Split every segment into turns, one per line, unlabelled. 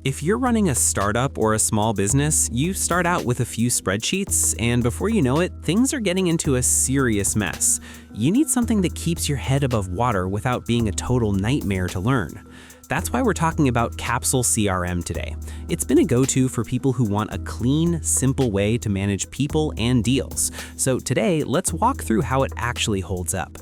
If you're running a startup or a small business, you start out with a few spreadsheets, and before you know it, things are getting into a serious mess. You need something that keeps your head above water without being a total nightmare to learn. That's why we're talking about Capsule CRM today. It's been a go-to for people who want a clean, simple way to manage people and deals. So today, let's walk through how it actually holds up.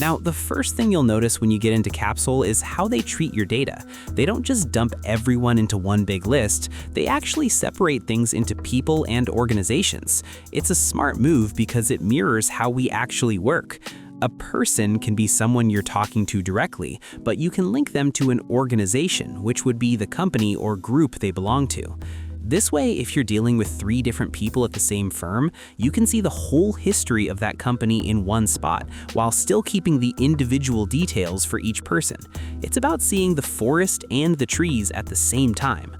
Now, the first thing you'll notice when you get into Capsule is how they treat your data. They don't just dump everyone into one big list, they actually separate things into people and organizations. It's a smart move because it mirrors how we actually work. A person can be someone you're talking to directly, but you can link them to an organization, which would be the company or group they belong to. This way, if you're dealing with 3 different people at the same firm, you can see the whole history of that company in one spot, while still keeping the individual details for each person. It's about seeing the forest and the trees at the same time.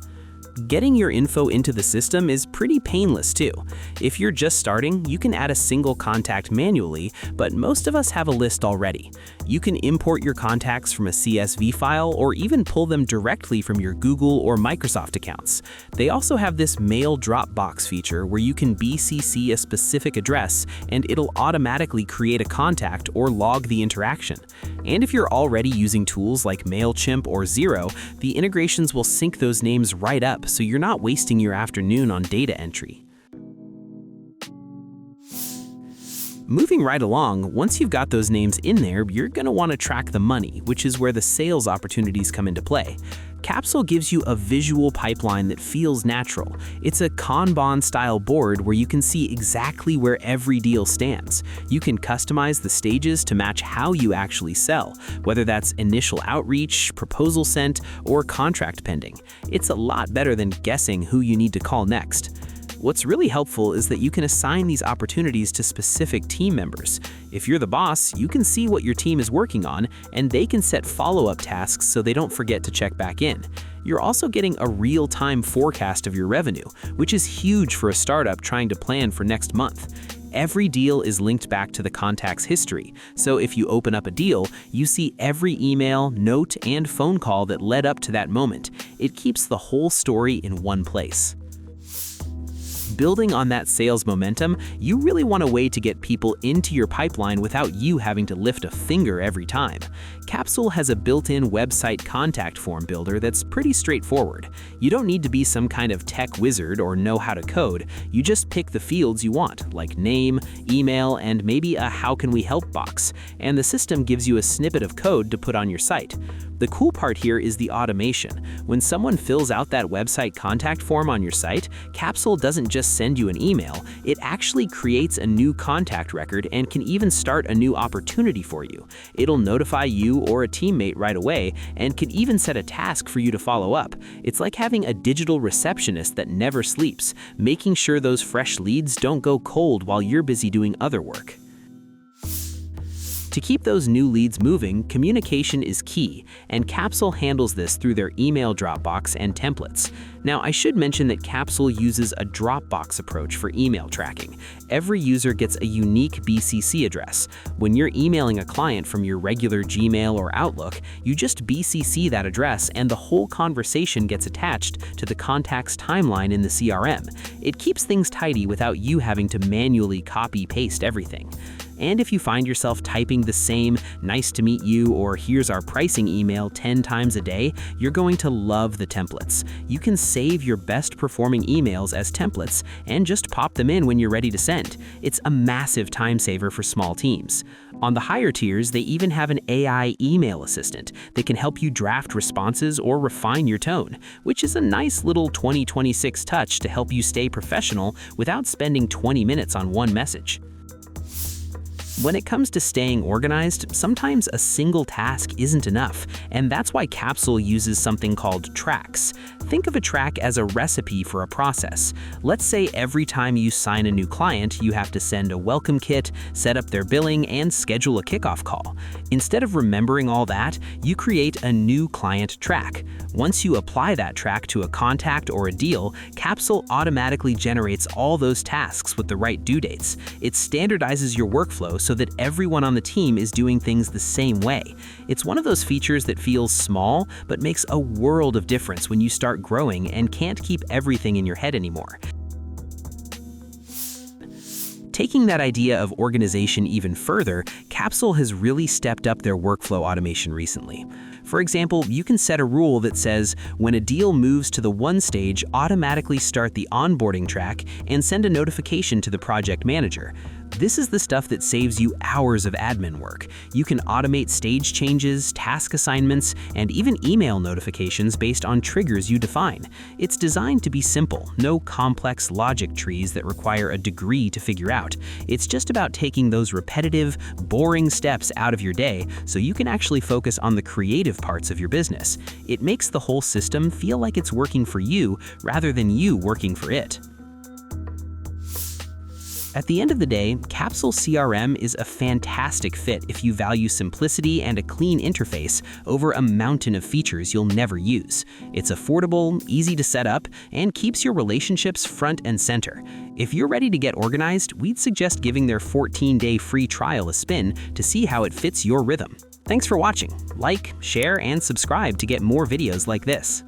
Getting your info into the system is pretty painless too. If you're just starting, you can add a single contact manually, but most of us have a list already. You can import your contacts from a CSV file or even pull them directly from your Google or Microsoft accounts. They also have this Mail Dropbox feature where you can BCC a specific address and it'll automatically create a contact or log the interaction. And if you're already using tools like MailChimp or Xero, the integrations will sync those names right up, so you're not wasting your afternoon on data entry. Moving right along, once you've got those names in there, you're going to want to track the money, which is where the sales opportunities come into play. Capsule gives you a visual pipeline that feels natural. It's a Kanban-style board where you can see exactly where every deal stands. You can customize the stages to match how you actually sell, whether that's initial outreach, proposal sent, or contract pending. It's a lot better than guessing who you need to call next. What's really helpful is that you can assign these opportunities to specific team members. If you're the boss, you can see what your team is working on, and they can set follow-up tasks so they don't forget to check back in. You're also getting a real-time forecast of your revenue, which is huge for a startup trying to plan for next month. Every deal is linked back to the contact's history, so if you open up a deal, you see every email, note, and phone call that led up to that moment. It keeps the whole story in one place. Building on that sales momentum, you really want a way to get people into your pipeline without you having to lift a finger every time. Capsule has a built-in website contact form builder that's pretty straightforward. You don't need to be some kind of tech wizard or know how to code. You just pick the fields you want, like name, email, and maybe a "How can we help" box, and the system gives you a snippet of code to put on your site. The cool part here is the automation. When someone fills out that website contact form on your site, Capsule doesn't just send you an email, it actually creates a new contact record and can even start a new opportunity for you. It'll notify you or a teammate right away and can even set a task for you to follow up. It's like having a digital receptionist that never sleeps, making sure those fresh leads don't go cold while you're busy doing other work. To keep those new leads moving, communication is key, and Capsule handles this through their email Dropbox and templates. Now, I should mention that Capsule uses a Dropbox approach for email tracking. Every user gets a unique BCC address. When you're emailing a client from your regular Gmail or Outlook, you just BCC that address and the whole conversation gets attached to the contact's timeline in the CRM. It keeps things tidy without you having to manually copy-paste everything. And if you find yourself typing the same "nice to meet you" or "here's our pricing" email 10 times a day, you're going to love the templates. You can save your best performing emails as templates and just pop them in when you're ready to send. It's a massive time saver for small teams. On the higher tiers, they even have an AI email assistant that can help you draft responses or refine your tone, which is a nice little 2026 touch to help you stay professional without spending 20 minutes on one message. When it comes to staying organized, sometimes a single task isn't enough, and that's why Capsule uses something called tracks. Think of a track as a recipe for a process. Let's say every time you sign a new client, you have to send a welcome kit, set up their billing, and schedule a kickoff call. Instead of remembering all that, you create a new client track. Once you apply that track to a contact or a deal, Capsule automatically generates all those tasks with the right due dates. It standardizes your workflow so that everyone on the team is doing things the same way. It's one of those features that feels small, but makes a world of difference when you start growing and can't keep everything in your head anymore. Taking that idea of organization even further, Capsule has really stepped up their workflow automation recently. For example, you can set a rule that says, when a deal moves to the one stage, automatically start the onboarding track and send a notification to the project manager. This is the stuff that saves you hours of admin work. You can automate stage changes, task assignments, and even email notifications based on triggers you define. It's designed to be simple, no complex logic trees that require a degree to figure out. It's just about taking those repetitive, boring steps out of your day so you can actually focus on the creative parts of your business. It makes the whole system feel like it's working for you rather than you working for it. At the end of the day, Capsule CRM is a fantastic fit if you value simplicity and a clean interface over a mountain of features you'll never use. It's affordable, easy to set up, and keeps your relationships front and center. If you're ready to get organized, we'd suggest giving their 14-day free trial a spin to see how it fits your rhythm. Thanks for watching. Like, share, and subscribe to get more videos like this.